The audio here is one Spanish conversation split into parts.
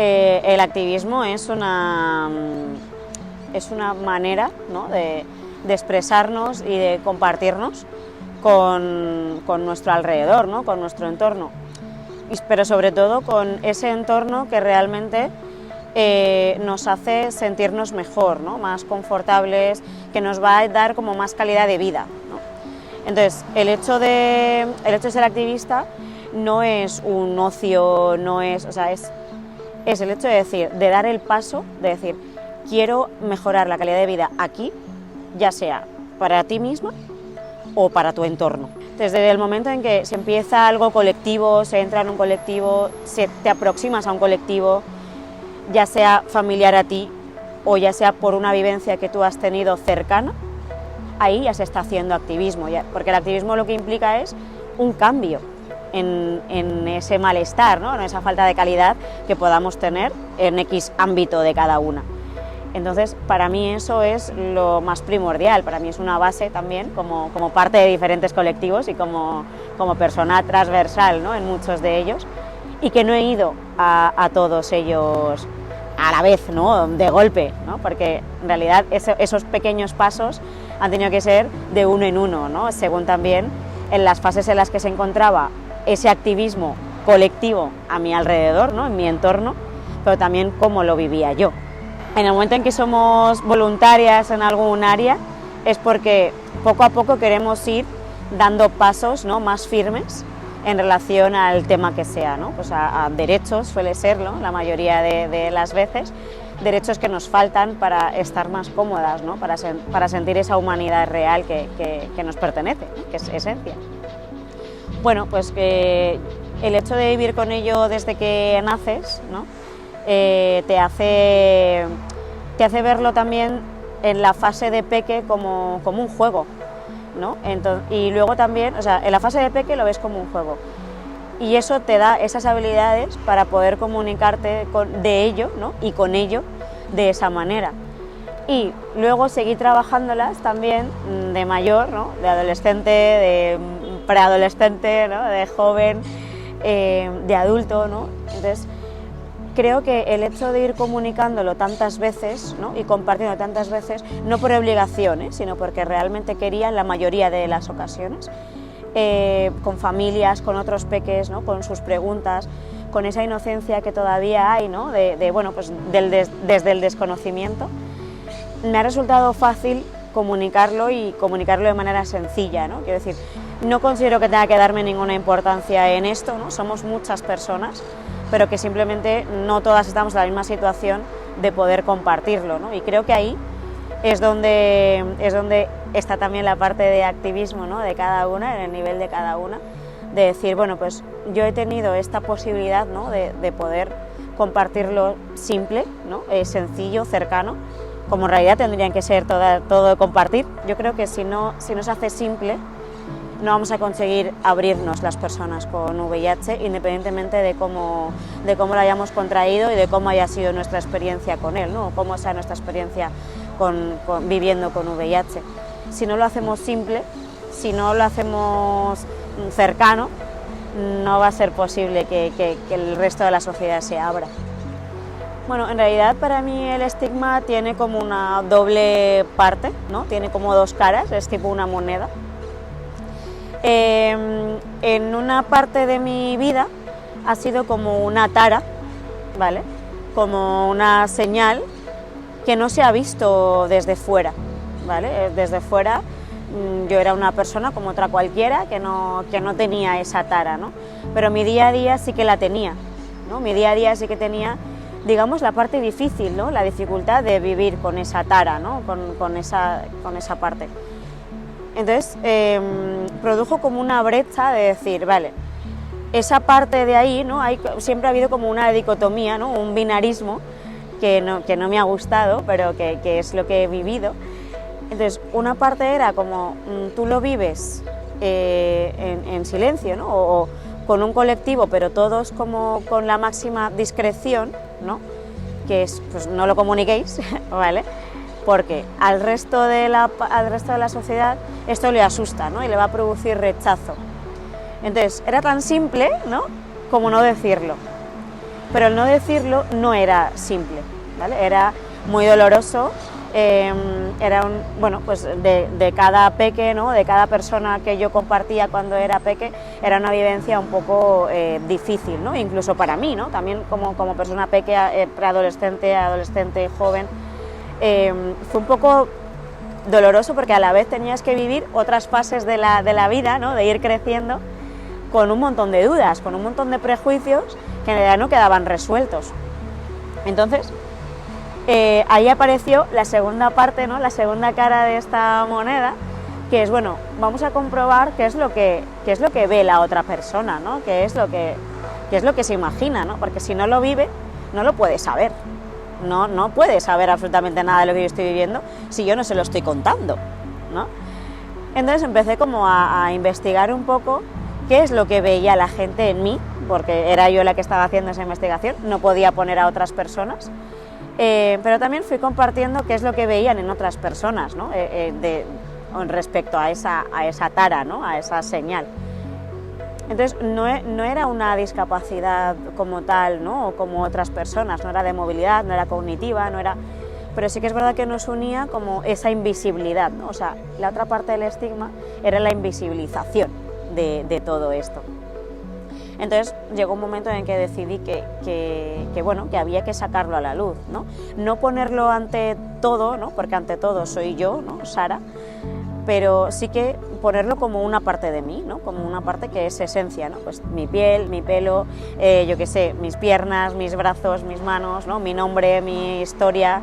el activismo es una manera, ¿no?, de expresarnos y de compartirnos con nuestro alrededor, ¿no?, con nuestro entorno, pero sobre todo con ese entorno que realmente nos hace sentirnos mejor, ¿no?, más confortables, que nos va a dar como más calidad de vida, ¿no? Entonces, el hecho de ser activista no es un ocio, no es, o sea, es el hecho de dar el paso, de decir, quiero mejorar la calidad de vida aquí, ya sea para ti misma o para tu entorno. Desde el momento en que se empieza algo colectivo, se entra en un colectivo, te aproximas a un colectivo, ya sea familiar a ti o ya sea por una vivencia que tú has tenido cercana, ahí ya se está haciendo activismo, porque el activismo lo que implica es un cambio en ese malestar, ¿no?, en esa falta de calidad que podamos tener en X ámbito de cada una. Entonces, para mí eso es lo más primordial, para mí es una base también como parte de diferentes colectivos y como persona transversal, ¿no?, en muchos de ellos, y que no he ido a todos ellos a la vez, ¿no?, de golpe, ¿no?, porque en realidad esos pequeños pasos han tenido que ser de uno en uno, ¿no?, según también en las fases en las que se encontraba ese activismo colectivo a mi alrededor, ¿no?, en mi entorno, pero también cómo lo vivía yo. En el momento en que somos voluntarias en algún área es porque poco a poco queremos ir dando pasos, ¿no?, más firmes en relación al tema que sea, ¿no?, pues a derechos, suele serlo, la mayoría de las veces, derechos que nos faltan para estar más cómodas, ¿no?, para sentir esa humanidad real que nos pertenece, ¿no?, que es esencia. Bueno, pues que el hecho de vivir con ello desde que naces, ¿no?, te hace verlo también en la fase de peque como un juego, ¿no? Y luego también, o sea, en la fase de peque lo ves como un juego y eso te da esas habilidades para poder comunicarte de ello, ¿no?, y con ello de esa manera. Y luego seguir trabajándolas también de mayor, ¿no?, de adolescente, de preadolescente, ¿no?, de joven, de adulto, ¿no? Entonces, creo que el hecho de ir comunicándolo tantas veces, ¿no?, y compartiendo tantas veces, no por obligación, sino porque realmente quería en la mayoría de las ocasiones, con familias, con otros peques, ¿no?, con sus preguntas, con esa inocencia que todavía hay, ¿no?, bueno, pues desde el desconocimiento, me ha resultado fácil comunicarlo y comunicarlo de manera sencilla, ¿no? Quiero decir, no considero que tenga que darme ninguna importancia en esto, ¿no? Somos muchas personas, pero que simplemente no todas estamos en la misma situación de poder compartirlo, ¿no? Y creo que ahí es donde está también la parte de activismo, ¿no?, de cada una, en el nivel de cada una, de decir, bueno, pues yo he tenido esta posibilidad, ¿no?, de poder compartirlo simple, ¿no?, sencillo, cercano, como en realidad tendrían que ser todo de compartir. Yo creo que si no se hace simple, no vamos a conseguir abrirnos las personas con VIH, independientemente de cómo lo hayamos contraído y de cómo haya sido nuestra experiencia con él, ¿no?, o cómo sea nuestra experiencia viviendo con VIH. Si no lo hacemos simple, si no lo hacemos cercano, no va a ser posible que el resto de la sociedad se abra. Bueno, en realidad para mí el estigma tiene como una doble parte, ¿no?, tiene como dos caras, es tipo una moneda. En una parte de mi vida ha sido como una tara, ¿vale?, como una señal que no se ha visto desde fuera, ¿vale? Desde fuera yo era una persona como otra cualquiera que no tenía esa tara, ¿no? Pero mi día a día sí que la tenía, ¿no? Mi día a día sí que tenía, digamos, la parte difícil, ¿no?, la dificultad de vivir con esa tara, ¿no?, con esa parte. Entonces, produjo como una brecha de decir, vale, esa parte de ahí, ¿no?, siempre ha habido como una dicotomía, ¿no?, un binarismo que no me ha gustado, pero que es lo que he vivido. Entonces, una parte era como, tú lo vives en silencio, ¿no?, o con un colectivo, pero todos como con la máxima discreción, ¿no?, que es, pues no lo comuniquéis, ¿vale?, porque al resto de la sociedad esto le asusta, ¿no?, y le va a producir rechazo. Entonces, era tan simple, ¿no?, como no decirlo. pero el no decirlo no era simple, ¿vale? Era muy doloroso. Era bueno, pues de cada peque, ¿no? De cada persona que yo compartía cuando era peque, era una vivencia un poco difícil, ¿no? Incluso para mí, ¿no? También como persona peque, preadolescente, adolescente, joven, fue un poco doloroso porque a la vez tenías que vivir otras fases de la vida, ¿no? De ir creciendo con un montón de dudas, con un montón de prejuicios que en realidad no quedaban resueltos. Entonces, ahí apareció la segunda parte, ¿no? La segunda cara de esta moneda, que es, bueno, vamos a comprobar qué es lo que ve la otra persona, ¿no? Qué es lo que se imagina, ¿no? Porque si no lo vive, no lo puede saber. No puede saber absolutamente nada de lo que yo estoy viviendo si yo no se lo estoy contando, ¿no? Entonces empecé como a investigar un poco qué es lo que veía la gente en mí, porque era yo la que estaba haciendo esa investigación, no podía poner a otras personas. Pero también fui compartiendo qué es lo que veían en otras personas, ¿no? Respecto a esa tara, ¿no? A esa señal. Entonces no era una discapacidad como tal, ¿no? O como otras personas, no era de movilidad, no era cognitiva, pero sí que es verdad que nos unía como esa invisibilidad, ¿no? O sea, la otra parte del estigma era la invisibilización de todo esto. Entonces llegó un momento en que decidí que había que sacarlo a la luz, ¿no? No ponerlo ante todo, ¿no? Porque ante todo soy yo, ¿no? Sara, pero sí que ponerlo como una parte de mí, ¿no? Como una parte que es esencia, ¿no? Pues mi piel, mi pelo, yo qué sé, mis piernas, mis brazos, mis manos, ¿no? Mi nombre, mi historia.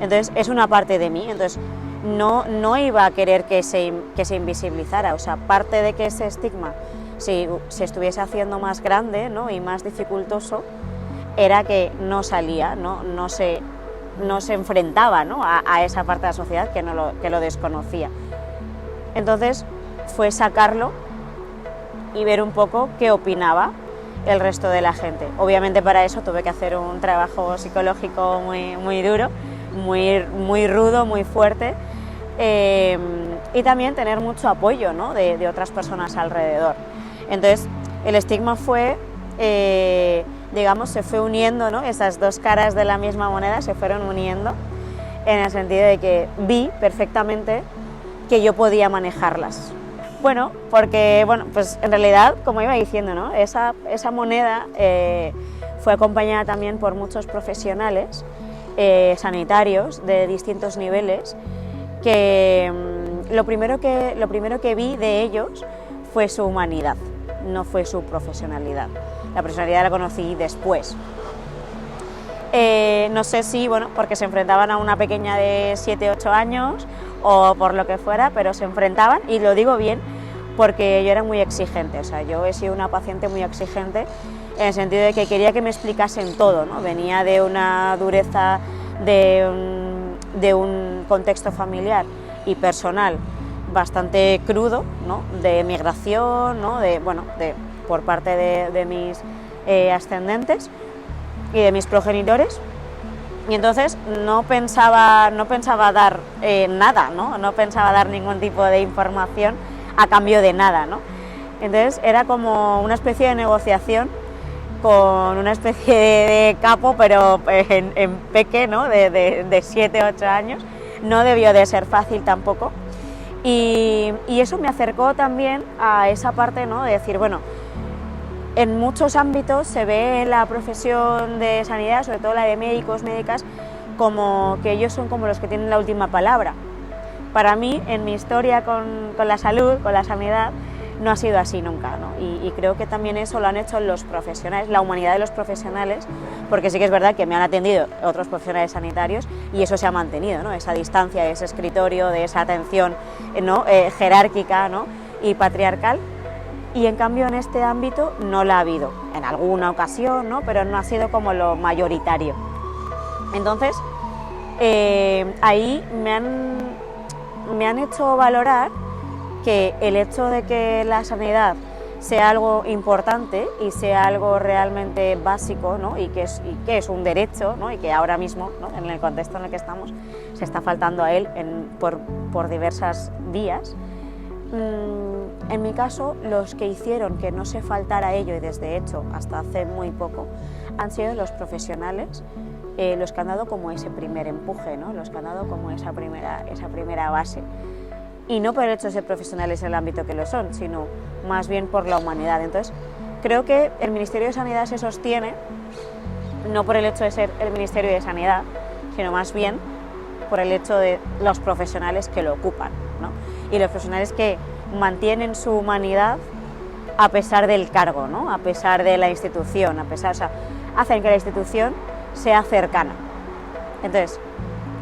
Entonces es una parte de mí, entonces no iba a querer que se invisibilizara, o sea, parte de que ese estigma si estuviese haciendo más grande, ¿no? Y más dificultoso, era que no salía, no se enfrentaba, ¿no? a esa parte de la sociedad que lo desconocía. Entonces fue sacarlo y ver un poco qué opinaba el resto de la gente. Obviamente para eso tuve que hacer un trabajo psicológico muy duro, muy rudo, muy fuerte, y también tener mucho apoyo, ¿no? de otras personas alrededor. Entonces el estigma fue, se fue uniendo, ¿no? Esas dos caras de la misma moneda se fueron uniendo en el sentido de que vi perfectamente que yo podía manejarlas. Bueno, porque pues en realidad, como iba diciendo, ¿no? esa moneda fue acompañada también por muchos profesionales sanitarios de distintos niveles que lo primero que vi de ellos fue su humanidad, no fue su profesionalidad. La profesionalidad la conocí después. No sé si, porque se enfrentaban a una pequeña de 7-8 años o por lo que fuera, pero se enfrentaban, y lo digo bien porque yo era muy exigente, o sea, yo he sido una paciente muy exigente en el sentido de que quería que me explicasen todo, ¿no? Venía de una dureza de un contexto familiar y personal bastante crudo, ¿no? De migración, ¿no? Por parte de mis ascendentes y de mis progenitores, y entonces no pensaba dar nada, no pensaba dar ningún tipo de información a cambio de nada, ¿no? Entonces era como una especie de negociación con una especie de capo, pero en peque, ¿no? de 7-8 años. No debió de ser fácil tampoco, y eso me acercó también a esa parte, ¿no? De decir, en muchos ámbitos se ve la profesión de sanidad, sobre todo la de médicos, médicas, como que ellos son como los que tienen la última palabra. Para mí, en mi historia con la salud, con la sanidad, no ha sido así nunca, ¿no? Y creo que también eso lo han hecho los profesionales, la humanidad de los profesionales, porque sí que es verdad que me han atendido otros profesionales sanitarios y eso se ha mantenido, ¿no? Esa distancia, ese escritorio, de esa atención, ¿no? Jerárquica, ¿no? Y patriarcal. Y en cambio en este ámbito no la ha habido, en alguna ocasión, ¿no? Pero no ha sido como lo mayoritario. Entonces, ahí me han hecho valorar que el hecho de que la sanidad sea algo importante y sea algo realmente básico, ¿no? y que es un derecho, ¿no? Y que ahora mismo, ¿no? En el contexto en el que estamos, se está faltando a él por diversas vías, En mi caso, los que hicieron que no se faltara ello, y desde hecho hasta hace muy poco, han sido los profesionales, los que han dado como ese primer empuje, ¿no? Los que han dado como esa primera base. Y no por el hecho de ser profesionales en el ámbito que lo son, sino más bien por la humanidad. Entonces, creo que el Ministerio de Sanidad se sostiene no por el hecho de ser el Ministerio de Sanidad, sino más bien por el hecho de los profesionales que lo ocupan, ¿no? Y los profesionales que mantienen su humanidad a pesar del cargo, ¿no? A pesar de la institución, o sea, hacen que la institución sea cercana. Entonces,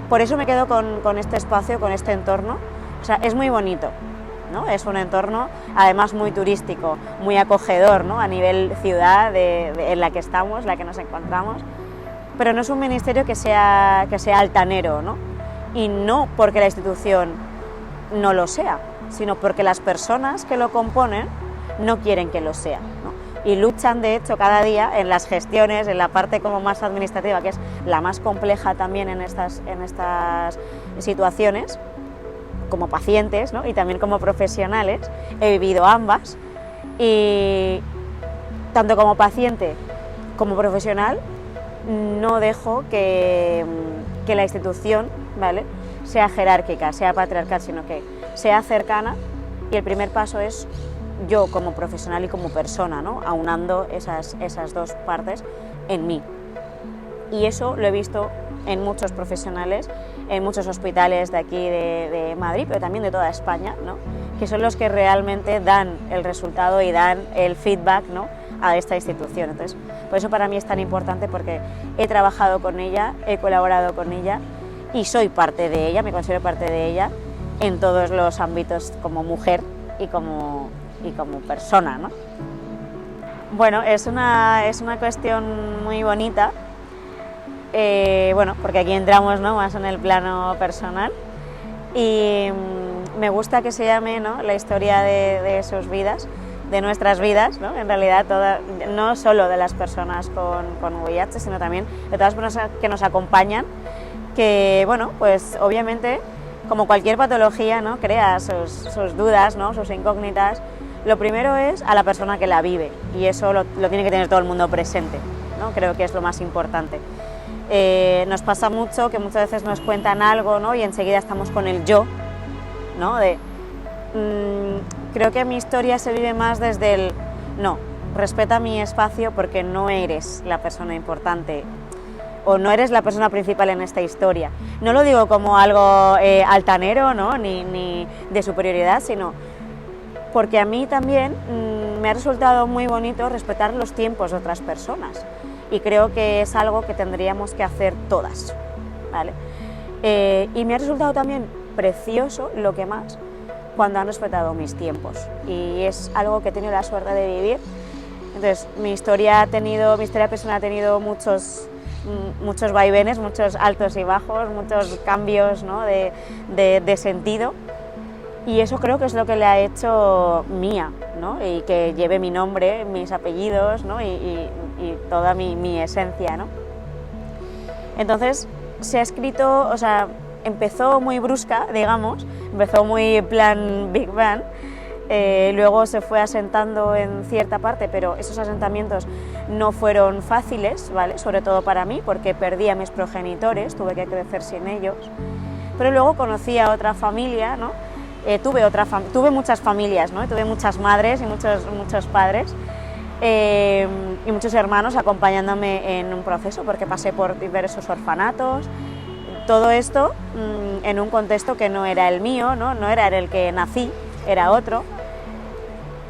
por eso me quedo con este espacio, con este entorno. O sea, es muy bonito, ¿no? Es un entorno además muy turístico, muy acogedor, ¿no? A nivel ciudad en la que estamos, la que nos encontramos, pero no es un ministerio que sea altanero, ¿no? Y no porque la institución no lo sea, sino porque las personas que lo componen no quieren que lo sea, ¿no? Y luchan, de hecho, cada día en las gestiones, en la parte como más administrativa, que es la más compleja también en estas situaciones, como pacientes, ¿no? Y también como profesionales. He vivido ambas, y tanto como paciente como profesional no dejo que la institución, ¿vale?, sea jerárquica, sea patriarcal, sino que sea cercana, y el primer paso es yo como profesional y como persona, ¿no?, aunando esas dos partes en mí. Y eso lo he visto en muchos profesionales, en muchos hospitales de aquí de Madrid, pero también de toda España, ¿no?, que son los que realmente dan el resultado y dan el feedback, ¿no?, a esta institución. Entonces, por eso para mí es tan importante, porque he trabajado con ella, he colaborado con ella y soy parte de ella, me considero parte de ella en todos los ámbitos, como mujer y como persona, ¿no? Bueno, es una cuestión muy bonita, bueno, porque aquí entramos, ¿no?, más en el plano personal, y me gusta que se llame, ¿no?, la historia de sus vidas, de nuestras vidas, ¿no?, en realidad no solo de las personas con VIH, sino también de todas las personas que nos acompañan, que, bueno, pues obviamente, como cualquier patología, ¿no?, crea sus dudas, ¿no?, sus incógnitas. Lo primero es a la persona que la vive, y eso lo tiene que tener todo el mundo presente, ¿no? Creo que es lo más importante. Nos pasa mucho que muchas veces nos cuentan algo, ¿no?, y enseguida estamos con el yo, ¿no?, creo que mi historia se vive más desde el no, respeta mi espacio porque no eres la persona importante o no eres la persona principal en esta historia. No lo digo como algo altanero, ¿no?, ni de superioridad, sino porque a mí también me ha resultado muy bonito respetar los tiempos de otras personas, y creo que es algo que tendríamos que hacer todas, ¿vale? Y me ha resultado también precioso, lo que más, cuando han respetado mis tiempos, y es algo que he tenido la suerte de vivir. Entonces, mi historia personal ha tenido muchos vaivenes, muchos altos y bajos, muchos cambios, ¿no?, de sentido, y eso creo que es lo que le ha hecho mía, ¿no?, y que lleve mi nombre, mis apellidos, ¿no?, y toda mi esencia, ¿no? Entonces, se ha escrito, o sea, empezó muy brusca, digamos, empezó muy plan Big Bang, luego se fue asentando en cierta parte, pero esos asentamientos no fueron fáciles, ¿vale?, sobre todo para mí, porque perdí a mis progenitores, tuve que crecer sin ellos, pero luego conocí a otra familia, ¿no? Tuve muchas familias, ¿no?, tuve muchas madres y muchos padres, y muchos hermanos acompañándome en un proceso, porque pasé por diversos orfanatos. Todo esto en un contexto que no era el mío, no era en el que nací, era otro.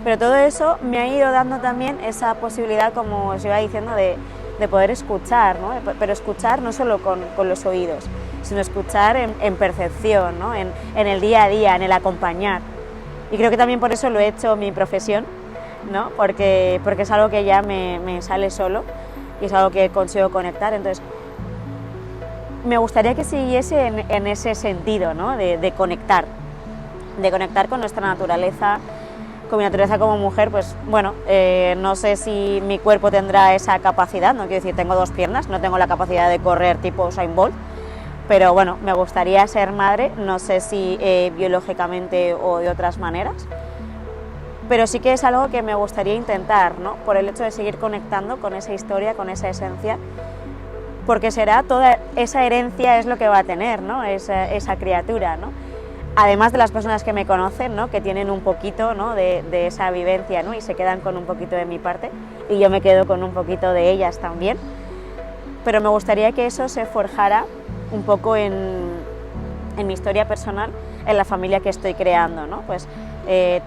Pero todo eso me ha ido dando también esa posibilidad, como os iba diciendo, de poder escuchar, ¿no? Pero escuchar no solo con los oídos, sino escuchar en percepción, ¿no?, en el día a día, en el acompañar. Y creo que también por eso lo he hecho mi profesión, ¿no?, porque es algo que ya me sale solo y es algo que consigo conectar. Entonces, me gustaría que siguiese en ese sentido, ¿no?, de conectar con nuestra naturaleza, con mi naturaleza como mujer. Pues bueno, no sé si mi cuerpo tendrá esa capacidad, no quiero decir, tengo 2 piernas, no tengo la capacidad de correr tipo Usain Bolt, pero bueno, me gustaría ser madre, no sé si biológicamente o de otras maneras, pero sí que es algo que me gustaría intentar, ¿no? Por el hecho de seguir conectando con esa historia, con esa esencia, porque será toda esa herencia es lo que va a tener, ¿no? Esa criatura, ¿no? Además de las personas que me conocen, ¿no? Que tienen un poquito, ¿no? de esa vivencia, ¿no? Y se quedan con un poquito de mi parte, y yo me quedo con un poquito de ellas también, pero me gustaría que eso se forjara un poco en mi historia personal, en la familia que estoy creando, ¿no? Pues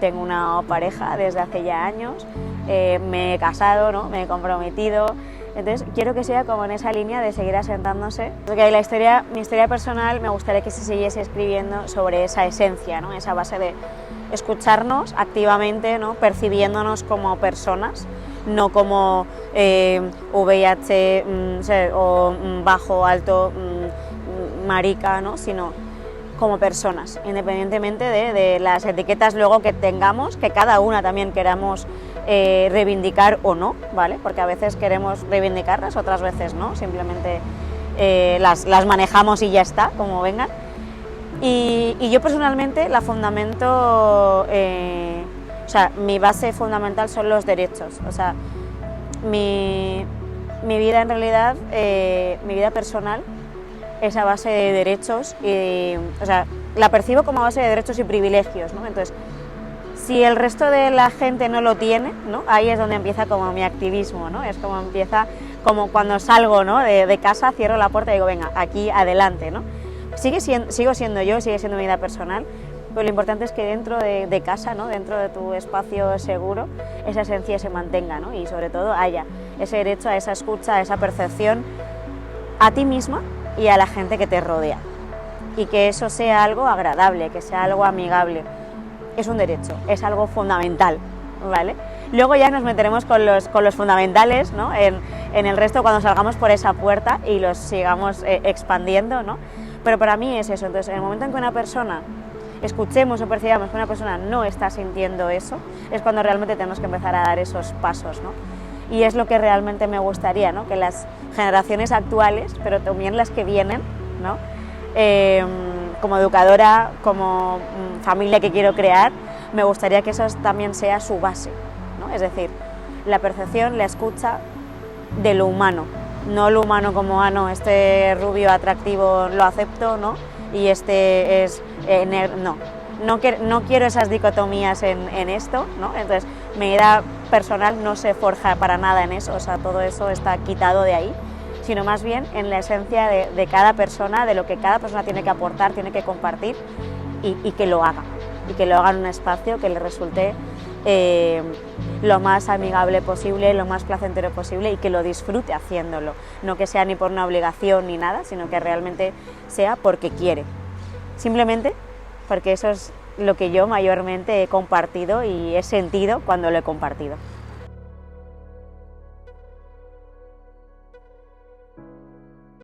tengo una pareja desde hace ya años, me he casado, ¿no? Me he comprometido, entonces quiero que sea como en esa línea de seguir asentándose, porque mi historia personal me gustaría que se siguiese escribiendo sobre esa esencia, ¿no? Esa base de escucharnos activamente, ¿no? Percibiéndonos como personas, no como VIH o bajo, alto, marica, ¿no? Sino como personas, independientemente de las etiquetas luego que tengamos, que cada una también queramos reivindicar o no, ¿vale? Porque a veces queremos reivindicarlas, otras veces no, simplemente las manejamos y ya está, como vengan. Y yo personalmente la fundamento, o sea, mi base fundamental son los derechos, o sea, mi vida en realidad, mi vida personal, esa base de derechos, o sea, la percibo como base de derechos y privilegios, ¿no? Entonces, si el resto de la gente no lo tiene, ¿no? Ahí es donde empieza como mi activismo, ¿no? Es como empieza, como cuando salgo, ¿no? de casa, cierro la puerta y digo, venga, aquí adelante, ¿no? Sigo siendo yo, sigue siendo mi vida personal, pero lo importante es que dentro de casa, ¿no? Dentro de tu espacio seguro, esa esencia se mantenga, ¿no? Y sobre todo haya ese derecho a esa escucha, a esa percepción a ti misma y a la gente que te rodea, y que eso sea algo agradable, que sea algo amigable. Es un derecho, es algo fundamental, ¿vale? Luego ya nos meteremos con los fundamentales, ¿no? En el resto cuando salgamos por esa puerta y los sigamos expandiendo, ¿no? Pero para mí es eso. Entonces, en el momento en que una persona escuchemos o percibamos que una persona no está sintiendo eso, es cuando realmente tenemos que empezar a dar esos pasos, ¿no? Y es lo que realmente me gustaría, ¿no? Que las generaciones actuales, pero también las que vienen, ¿no? Como educadora, como familia que quiero crear, me gustaría que eso también sea su base, ¿no? Es decir, la percepción, la escucha de lo humano, no lo humano como, no, este rubio atractivo lo acepto, ¿no? Y este es negro, no quiero esas dicotomías en esto, ¿no? Entonces, mi vida personal no se forja para nada en eso, o sea, todo eso está quitado de ahí, sino más bien en la esencia de cada persona, de lo que cada persona tiene que aportar, tiene que compartir, y que lo haga, y que lo haga en un espacio que le resulte lo más amigable posible, lo más placentero posible, y que lo disfrute haciéndolo, no que sea ni por una obligación ni nada, sino que realmente sea porque quiere, simplemente porque eso es lo que yo mayormente he compartido y he sentido cuando lo he compartido.